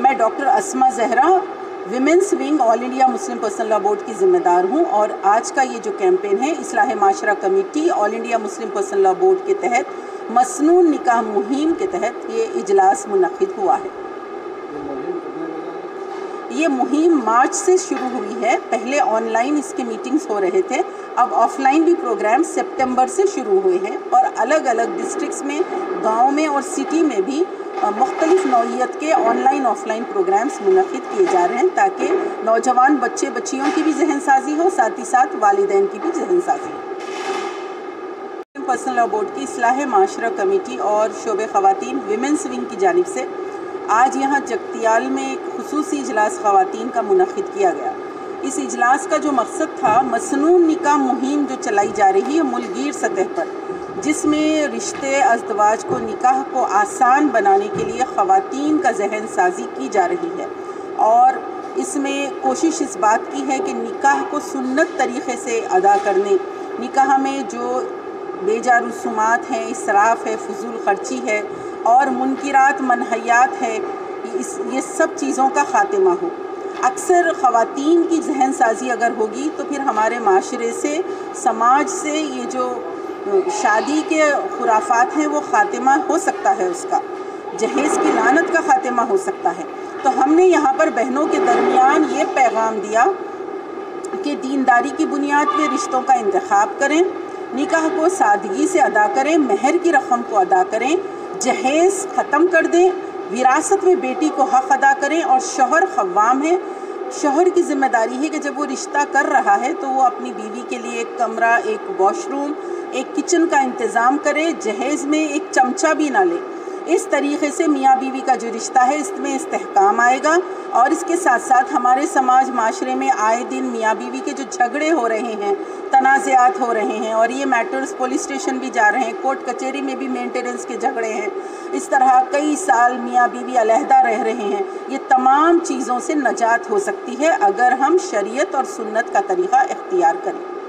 मैं doctor Asma Zahra women's wing all India Muslim personal law board की ज़िम्मेदार हूँ और आज का ये जो कैंपेन है Islah Mashra committee all India Muslim personal law board के तहत मसनून निकाह मुहिम के तहत ये इजलास मुनक़िद हुआ है। ये मुहिम मार्च से शुरू हुई है। पहले ऑनलाइन इसके मीटिंग्स हो रहे थे, अब ऑफलाइन भी प्रोग्राम सितंबर से शुरू हुए हैं और अलग अलग डिस्ट्रिक्ट्स में, गाँव में और सिटी में भी मुख्तलिफ नौइयत के ऑनलाइन ऑफलाइन प्रोग्राम्स मुनक़िद किए जा रहे हैं ताकि नौजवान बच्चे बच्चियों की भी जहन साजी हो, साथ ही साथ वालिदैन की भी जहन साजी हो। पर्सनल लॉ बोर्ड की इस्लाह माशरा कमेटी और शोबे ख़वातीन विमेंस विंग की जानिब से आज यहाँ जगतियाल में एक खुसूसी इजलास ख़वातीन का मुनक़िद किया गया। इस इजलास का जो मकसद था, मसनून निकाह मुहिम जो चलाई जा रही है मुल्कगीर सतह पर, जिसमें रिश्ते अज़दवाज को, निकाह को आसान बनाने के लिए ख़वातीन का जहन साजी की जा रही है और इसमें कोशिश इस बात की है कि निकाह को सुन्नत तरीक़े से अदा करने, निकाह में जो बेजा रसूमात हैं, इसराफ़ है, फजूल ख़र्ची है और मुनकिरात मनहियात है, ये सब चीज़ों का ख़ात्मा हो। अक्सर ख़वातीन की जहन साजी अगर होगी तो फिर हमारे माशरे से, समाज से ये जो शादी के खुराफात हैं वो ख़ात्मा हो सकता है, उसका जहेज़ की लानत का ख़ात्मा हो सकता है। तो हमने यहाँ पर बहनों के दरमियान ये पैगाम दिया कि दीनदारी की बुनियाद पे रिश्तों का इंतखाब करें, निकाह को सादगी से अदा करें, महर की रकम को अदा करें, जहेज़ ख़त्म कर दें, विरासत में बेटी को हक़ अदा करें और शौहर ख़व्वाम है। शौहर की ज़िम्मेदारी है कि जब वो रिश्ता कर रहा है तो वो अपनी बीवी के लिए एक कमरा, एक वॉशरूम, एक किचन का इंतज़ाम करे, जहेज़ में एक चमचा भी ना ले। इस तरीक़े से मियाँ बीवी का जो रिश्ता है इसमें इस्तेहकाम आएगा और इसके साथ साथ हमारे समाज माशरे में आए दिन मियाँ बीवी के जो झगड़े हो रहे हैं, तनाज़ात हो रहे हैं और ये मैटर्स पुलिस स्टेशन भी जा रहे हैं, कोर्ट कचहरी में भी मेंटेनेंस के झगड़े हैं, इस तरह कई साल मियाँ बीवी अलहदा रह रहे हैं। ये तमाम चीज़ों से नजात हो सकती है अगर हम शरीयत और सुन्नत का तरीक़ा इख्तियार करें।